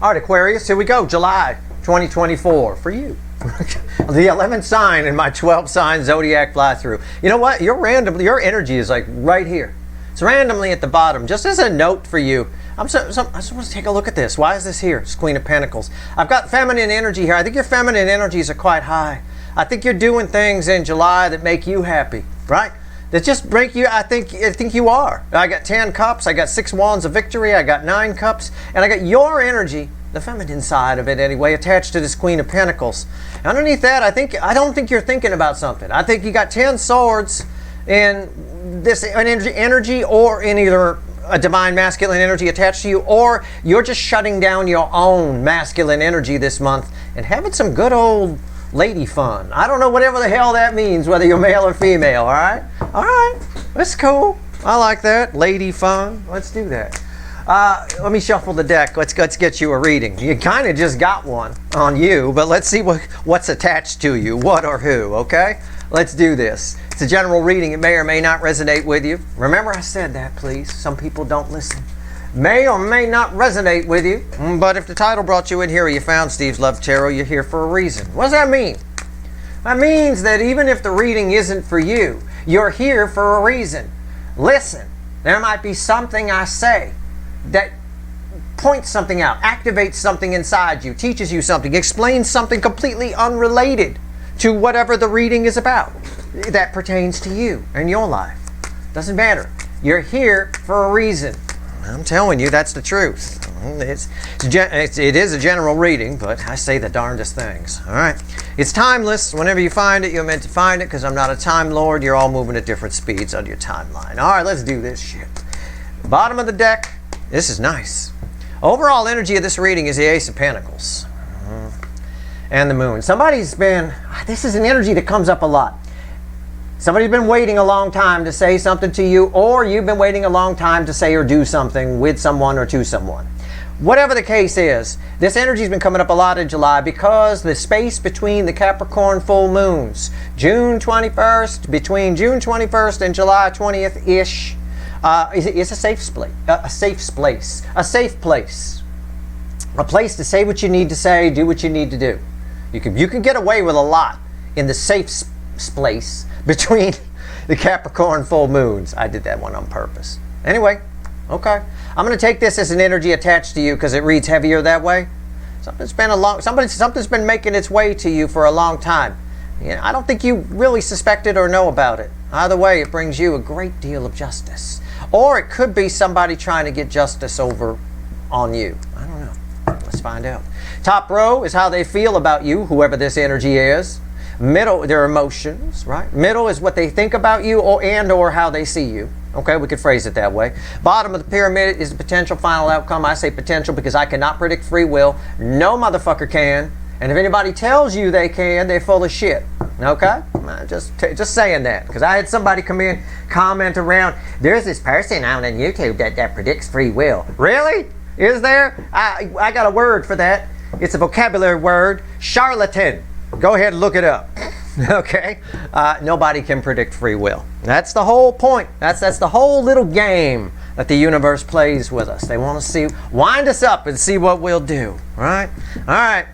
All right, Aquarius, here we go. July 2024 for you. The 11th sign in my 12 sign zodiac fly through. You know what? Your energy is like right here. It's randomly at the bottom. Just as a note for you, I just want to take a look at this. Why is this here? It's Queen of Pentacles. I've got feminine energy here. I think your feminine energies are quite high. I think you're doing things in July that make you happy, right? That just break you. I think you are. I got 10 cups. I got 6 wands of victory. I got 9 cups. And I got your energy, the feminine side of it anyway, attached to this Queen of Pentacles. Underneath that, I don't think you're thinking about something. I think you got 10 swords in this energy, or in either a divine masculine energy attached to you, or you're just shutting down your own masculine energy this month and having some good old lady fun. I don't know, whatever the hell that means, whether you're male or female. All right, that's cool. I like that, lady fun. Let's do that. Let me shuffle the deck. Let's get you a reading. You kind of just got one on you, but let's see what's attached to you, what or who. Okay, let's do this. It's a general reading. It may or may not resonate with you. Remember, I said that, please. Some people don't listen. May or may not resonate with you, but if the title brought you in here, or you found Steve's Love Tarot, you're here for a reason. What does that mean? That means that even if the reading isn't for you, you're here for a reason. Listen, there might be something I say that points something out, activates something inside you, teaches you something, explains something completely unrelated to whatever the reading is about that pertains to you and your life. Doesn't matter. You're here for a reason. I'm telling you, that's the truth. It is a general reading, but I say the darndest things. All right. It's timeless. Whenever you find it, you're meant to find it, because I'm not a time lord. You're all moving at different speeds on your timeline. All right, let's do this shit. Bottom of the deck. This is nice. Overall energy of this reading is the Ace of Pentacles and the Moon. This is an energy that comes up a lot. Somebody's been waiting a long time to say something to you, or you've been waiting a long time to say or do something with someone or to someone. Whatever the case is, this energy's been coming up a lot in July because the space between the Capricorn full moons, between June 21st and July 20th-ish, is a safe place. A place to say what you need to say, do what you need to do. You can get away with a lot in the safe place between the Capricorn full moons. I did that one on purpose. Anyway, okay. I'm going to take this as an energy attached to you because it reads heavier that way. Something's been making its way to you for a long time. Yeah, I don't think you really suspect it or know about it. Either way, it brings you a great deal of justice. Or it could be somebody trying to get justice over on you. I don't know. Let's find out. Top row is how they feel about you, whoever this energy is. Middle, their emotions, right? Middle is what they think about you or how they see you. Okay, we could phrase it that way. Bottom of the pyramid is the potential final outcome. I say potential because I cannot predict free will. No motherfucker can. And if anybody tells you they can, they're full of shit. Okay? Just saying that. Because I had somebody come in, comment around, there's this person out on YouTube that predicts free will. Really? Is there? I got a word for that. It's a vocabulary word. Charlatan. Go ahead and look it up. Okay? Nobody can predict free will. That's the whole point. That's the whole little game that the universe plays with us. They want to wind us up and see what we'll do. Right? All right.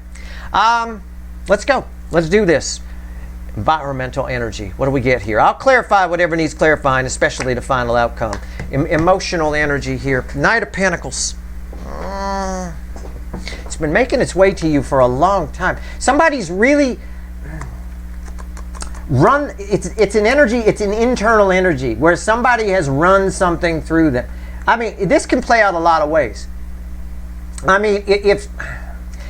Let's go. Let's do this. Environmental energy. What do we get here? I'll clarify whatever needs clarifying, especially the final outcome. Emotional energy here. Knight of Pentacles. It's been making its way to you for a long time. Somebody's really it's an energy, it's an internal energy where somebody has run something through them. I mean, this can play out a lot of ways. I mean, if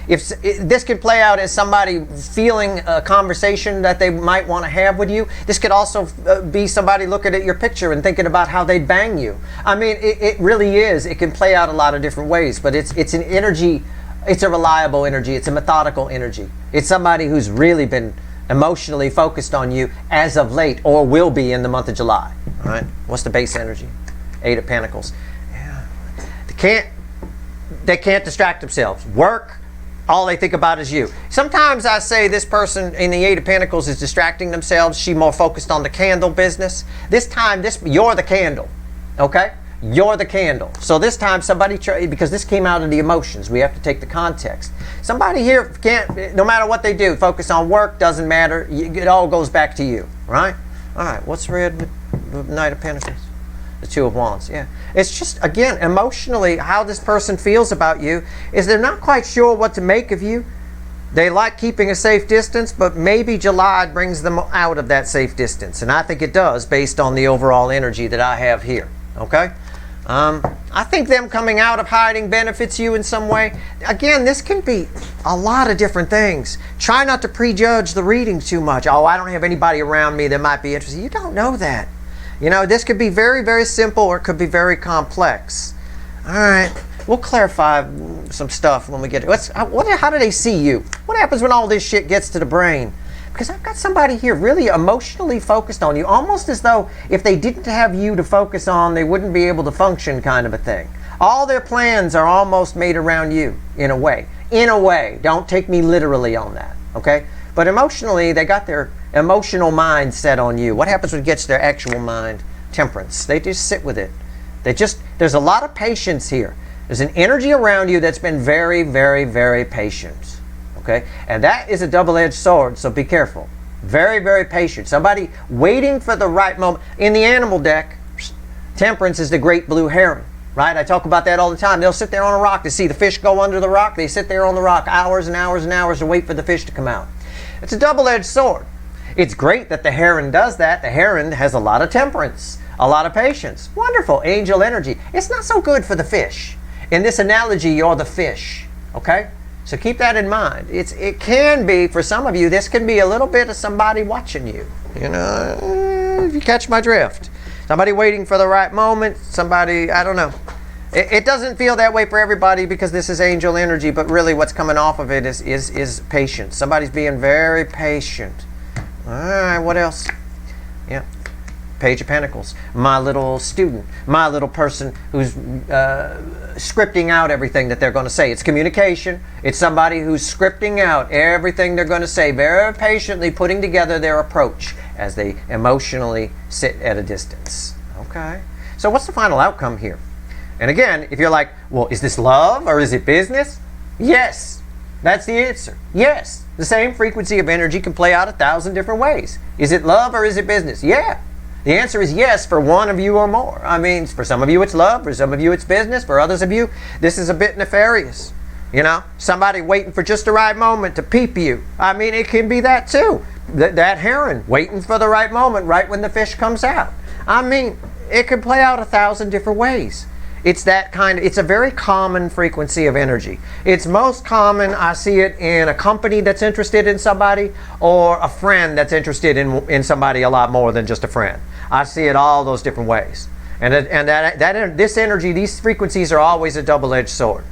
this could play out as somebody feeling a conversation that they might want to have with you. This could also be somebody looking at your picture and thinking about how they'd bang you. I mean, it really is. It can play out a lot of different ways, but it's an energy. It's a reliable energy. It's a methodical energy. It's somebody who's really been emotionally focused on you as of late, or will be in the month of July. All right. What's the base energy? 8 of Pentacles. Yeah. They can't distract themselves. Work. All they think about is you. Sometimes I say this person in the 8 of Pentacles is distracting themselves. She's more focused on the candle business. This time, you're the candle. Okay? You're the candle. So this time somebody, because this came out of the emotions, we have to take the context. Somebody here can't, no matter what they do, focus on work, doesn't matter. It all goes back to you, right? All right, what's red with Knight of Pentacles? The Two of Wands, yeah. It's just, again, emotionally, how this person feels about you is they're not quite sure what to make of you. They like keeping a safe distance, but maybe July brings them out of that safe distance. And I think it does, based on the overall energy that I have here, okay? I think them coming out of hiding benefits you in some way. Again, this can be a lot of different things. Try not to prejudge the reading too much. Oh, I don't have anybody around me that might be interested. You don't know that. You know, this could be very, very simple, or it could be very complex. All right, we'll clarify some stuff when we get to it. How do they see you? What happens when all this shit gets to the brain? Because I've got somebody here really emotionally focused on you, almost as though if they didn't have you to focus on, they wouldn't be able to function, kind of a thing. All their plans are almost made around you, in a way. In a way. Don't take me literally on that, okay? But emotionally, they got their emotional mind set on you. What happens when it gets to their actual mind? Temperance. They just sit with it. There's a lot of patience here. There's an energy around you that's been very, very, very patient. Okay? And that is a double-edged sword, so be careful. Very, very patient. Somebody waiting for the right moment. In the animal deck, Temperance is the great blue heron, right? I talk about that all the time. They'll sit there on a rock to see the fish go under the rock. They sit there on the rock hours and hours and hours to wait for the fish to come out. It's a double-edged sword. It's great that the heron does that. The heron has a lot of temperance, a lot of patience. Wonderful. Angel energy. It's not so good for the fish. In this analogy, you're the fish, okay? So keep that in mind. It can be, for some of you, this can be a little bit of somebody watching you. You know, if you catch my drift. Somebody waiting for the right moment. Somebody, I don't know. It doesn't feel that way for everybody because this is angel energy, but really what's coming off of it is patience. Somebody's being very patient. All right, what else? Yeah. Page of Pentacles, my little student, my little person who's scripting out everything that they're going to say. It's communication. It's somebody who's scripting out everything they're going to say, very patiently putting together their approach as they emotionally sit at a distance. Okay. So what's the final outcome here? And again, if you're like, well, is this love or is it business? Yes. That's the answer. Yes. The same frequency of energy can play out 1,000 different ways. Is it love or is it business? Yeah. The answer is yes for one of you or more. I mean, for some of you it's love, for some of you it's business, for others of you this is a bit nefarious. You know, somebody waiting for just the right moment to peep you. I mean, it can be that too. That heron waiting for the right moment, right when the fish comes out. I mean, it can play out 1,000 different ways. It's that kind of, it's a very common frequency of energy. It's most common, I see it in a company that's interested in somebody or a friend that's interested in somebody a lot more than just a friend. I see it all those different ways. And this energy, these frequencies are always a double-edged sword.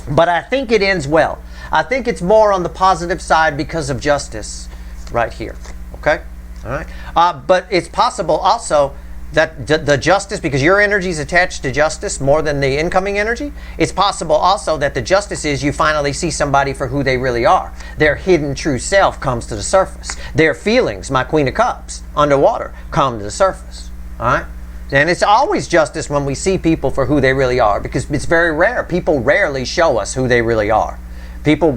But I think it ends well. I think it's more on the positive side because of justice right here. Okay? All right. But it's possible also that the justice, because your energy is attached to justice more than the incoming energy, it's possible also that the justice is you finally see somebody for who they really are. Their hidden true self comes to the surface. Their feelings, my Queen of Cups, underwater, come to the surface. All right? And it's always justice when we see people for who they really are, because it's very rare. People rarely show us who they really are. People,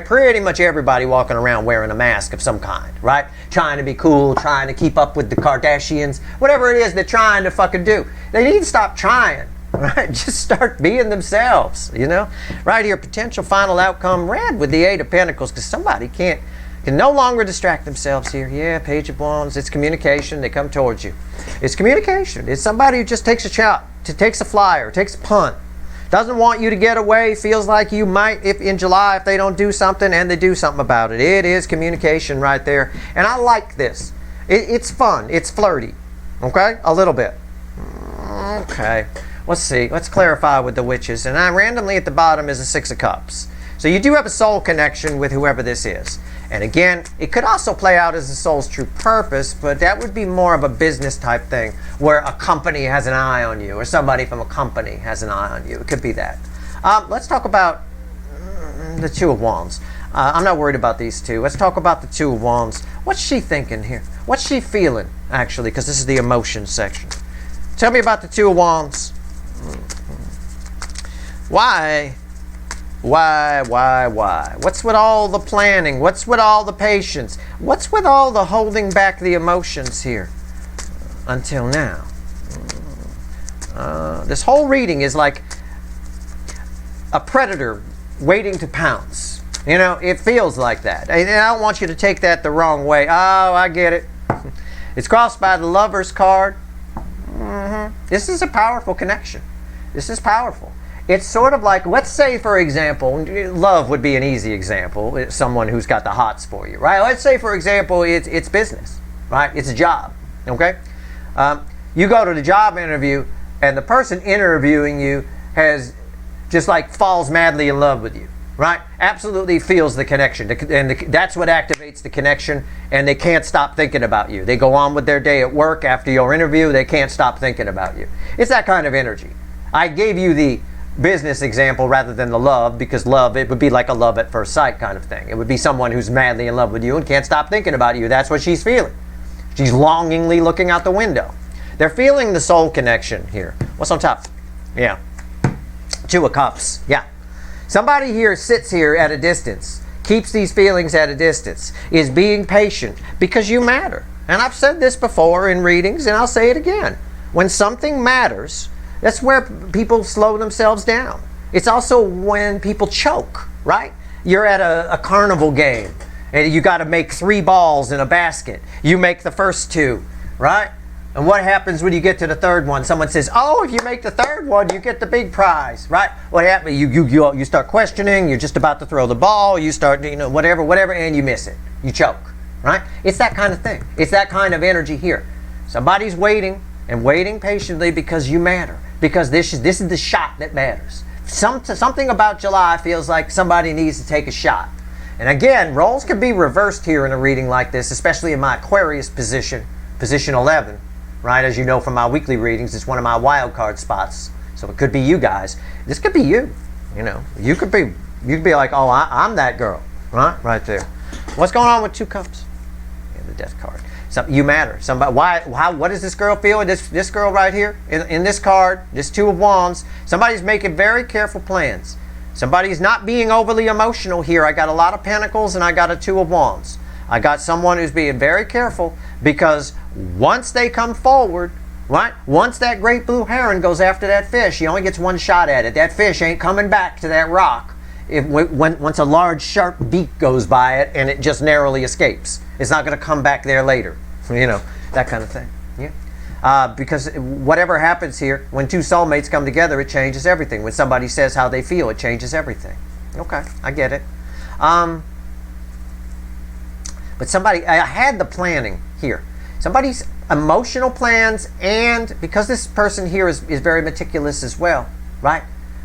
pretty much everybody walking around wearing a mask of some kind, right? Trying to be cool, trying to keep up with the Kardashians, whatever it is they're trying to fucking do. They need to stop trying, right? Just start being themselves, you know? Right here, potential final outcome, red with the Eight of Pentacles, because somebody can no longer distract themselves here. Yeah, Page of Wands, it's communication, they come towards you. It's communication. It's somebody who just takes a shot, takes a flyer, takes a punt. Doesn't want you to get away, feels like you might if in July if they don't do something, and they do something about it. It is communication right there. And I like this. It's fun. It's flirty. Okay? A little bit. Okay. Let's see. Let's clarify with the witches. And randomly at the bottom is a Six of Cups. So you do have a soul connection with whoever this is. And again, it could also play out as the soul's true purpose, but that would be more of a business type thing where a company has an eye on you or somebody from a company has an eye on you. It could be that. Let's talk about the Two of Wands. I'm not worried about these two. Let's talk about the Two of Wands. What's she thinking here? What's she feeling, actually? Because this is the emotion section. Tell me about the Two of Wands. Why? Why? What's with all the planning? What's with all the patience? What's with all the holding back the emotions here? Until now. This whole reading is like a predator waiting to pounce. You know, it feels like that. And I don't want you to take that the wrong way. Oh, I get it. It's crossed by the Lover's card. This is a powerful connection. This is powerful. It's sort of like, let's say, for example, love would be an easy example. It's someone who's got the hots for you, right? Let's say, for example, it's business, right? It's a job, okay? You go to the job interview, and the person interviewing you has just like falls madly in love with you, right? Absolutely feels the connection. And that's what activates the connection, and they can't stop thinking about you. They go on with their day at work after your interview. They can't stop thinking about you. It's that kind of energy. I gave you the business example rather than the love, because love, it would be like a love at first sight kind of thing. It would be someone who's madly in love with you and can't stop thinking about you. That's what she's feeling. She's longingly looking out the window. They're feeling the soul connection here. What's on top? Yeah. Two of Cups. Yeah. Somebody here sits here at a distance, keeps these feelings at a distance, is being patient because you matter. And I've said this before in readings, and I'll say it again. When something matters, that's where people slow themselves down. It's also when people choke, right? You're at a carnival game, and you got to make 3 balls in a basket. You make the first 2, right? And what happens when you get to the third one? Someone says, oh, if you make the third one, you get the big prize, right? What happens? You start questioning. You're just about to throw the ball. You start, whatever, and you miss it. You choke, right? It's that kind of thing. It's that kind of energy here. Somebody's waiting and waiting patiently because you matter. Because this is the shot that matters. Something about July feels like somebody needs to take a shot. And again, roles can be reversed here in a reading like this, especially in my Aquarius position 11. Right, as you know from my weekly readings, it's one of my wild card spots. So it could be you guys. This could be you. You know, you could be like, oh, I'm that girl, right there. What's going on with 2 Cups? Yeah, the Death card. You matter. Somebody. What does this girl feel? This girl right here in this card, this 2 of Wands. Somebody's making very careful plans. Somebody's not being overly emotional here. I got a lot of Pentacles and I got a 2 of Wands. I got someone who's being very careful because once they come forward, right? Once that great blue heron goes after that fish, he only gets 1 shot at it. That fish ain't coming back to that rock once a large sharp beak goes by it and it just narrowly escapes. It's not going to come back there later. You know, that kind of thing. Yeah. Because whatever happens here, when 2 soulmates come together, it changes everything. When somebody says how they feel, it changes everything. Okay, I get it. But I had the planning here. Somebody's emotional plans, and because this person here is very meticulous as well, right?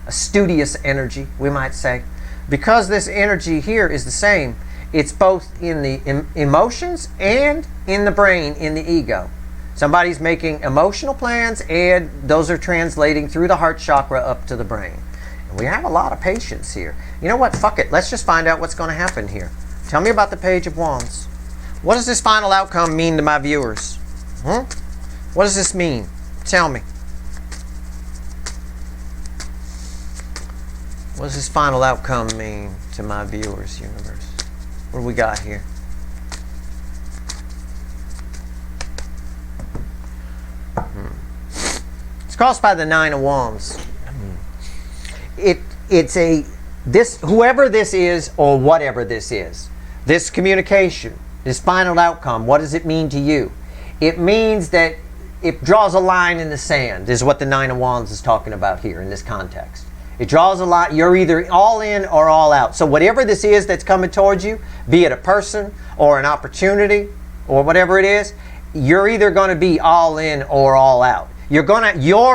A studious energy, we might say. Because this energy here is the same, it's both in the emotions and in the brain, in the ego. Somebody's making emotional plans, and those are translating through the heart chakra up to the brain. And we have a lot of patience here. You know what? Fuck it. Let's just find out what's going to happen here. Tell me about the Page of Wands. What does this final outcome mean to my viewers? What does this mean? Tell me. What does this final outcome mean to my viewers, universe? What do we got here? It's crossed by the 9 of Wands. Whoever this is or whatever this is, this communication, this final outcome, what does it mean to you? It means that it draws a line in the sand, is what the 9 of Wands is talking about here in this context. It draws a line. You're either all in or all out. So whatever this is that's coming towards you, be it a person or an opportunity or whatever it is, you're either going to be all in or all out. You're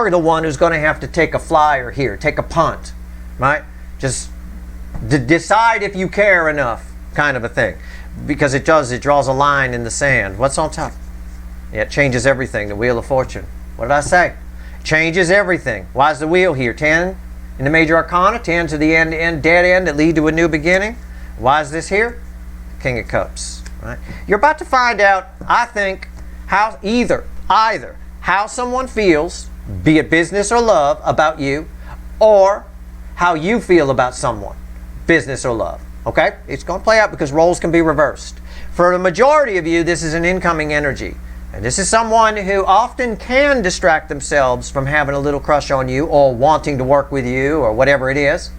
the one who's going to have to take a flyer here, take a punt, right? Just decide if you care enough, kind of a thing. Because it draws a line in the sand. What's on top? Yeah, it changes everything. The Wheel of Fortune. What did I say? Changes everything. Why is the wheel here? 10 in the Major Arcana. 10 to the end, dead end that lead to a new beginning. Why is this here? King of Cups. Right? You're about to find out, I think, how how someone feels, be it business or love, about you, or how you feel about someone, business or love. Okay? It's going to play out because roles can be reversed. For the majority of you, this is an incoming energy. And this is someone who often can distract themselves from having a little crush on you or wanting to work with you or whatever it is.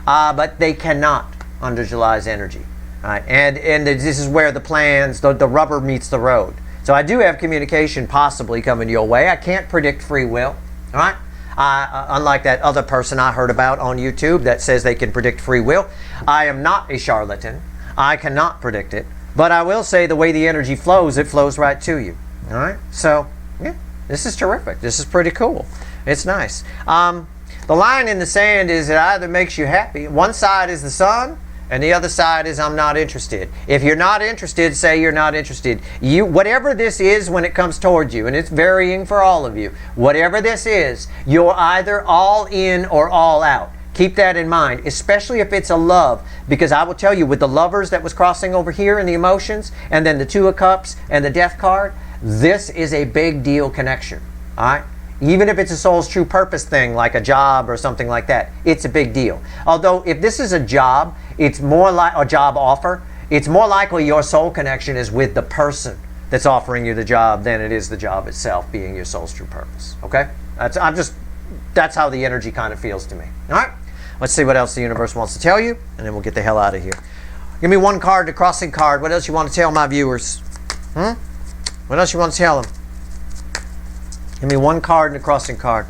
But they cannot under July's energy. All right? And this is where the plans, the rubber meets the road. So I do have communication possibly coming your way. I can't predict free will. All right? Unlike that other person I heard about on YouTube that says they can predict free will. I am not a charlatan. I cannot predict it. But I will say the way the energy flows, it flows right to you. All right? So, yeah, this is terrific. This is pretty cool. It's nice. The line in the sand is it either makes you happy. One side is the sun, and the other side is I'm not interested. If you're not interested, say you're not interested. Whatever this is when it comes towards you, and it's varying for all of you, whatever this is, you're either all in or all out. Keep that in mind, especially if it's a love, because I will tell you with the lovers that was crossing over here in the emotions, and then the Two of Cups and the Death card, this is a big deal connection. All right? Even if it's a soul's true purpose thing, like a job or something like that, it's a big deal. Although, if this is a job, it's more like a job offer, it's more likely your soul connection is with the person that's offering you the job than it is the job itself being your soul's true purpose. Okay? That's how the energy kind of feels to me. All right? Let's see what else the universe wants to tell you, and then we'll get the hell out of here. Give me one card, the crossing card. What else you want to tell my viewers? What else you want to tell them? Give me one card and a crossing card.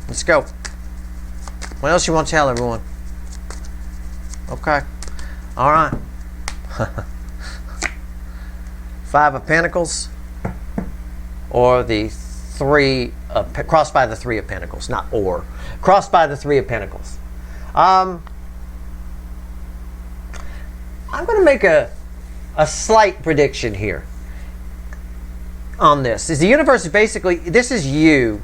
Let's go. What else you want to tell everyone? Okay. All right. Five of Pentacles or the crossed by the Three of Pentacles, not or. Crossed by the Three of Pentacles. I'm going to make a slight prediction here on this. Is the universe is basically, this is you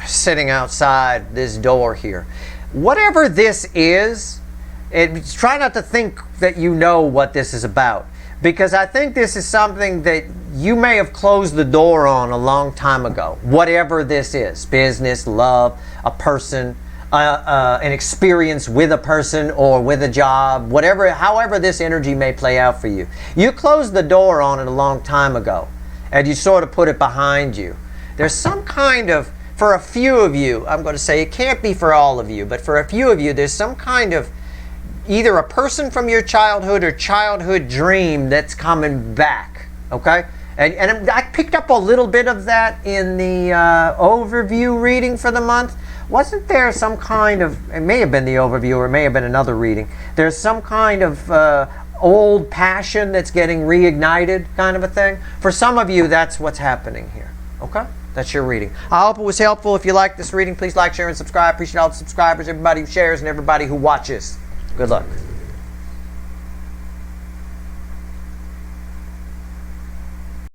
sitting outside this door here. Whatever this is, try not to think that you know what this is about, because I think this is something that you may have closed the door on a long time ago. Whatever this is, business, love, a person, an experience with a person or with a job, however this energy may play out for you. You closed the door on it a long time ago, and you sort of put it behind you. There's some kind of, for a few of you, I'm going to say it can't be for all of you, but for a few of you, there's some kind of either a person from your childhood or childhood dream that's coming back, okay? And I picked up a little bit of that in the overview reading for the month. Wasn't there some kind of, it may have been the overview or it may have been another reading, there's some kind of old passion that's getting reignited kind of a thing? For some of you, that's what's happening here, okay? That's your reading. I hope it was helpful. If you like this reading, please like, share, and subscribe. Appreciate all the subscribers, everybody who shares, and everybody who watches. Good luck.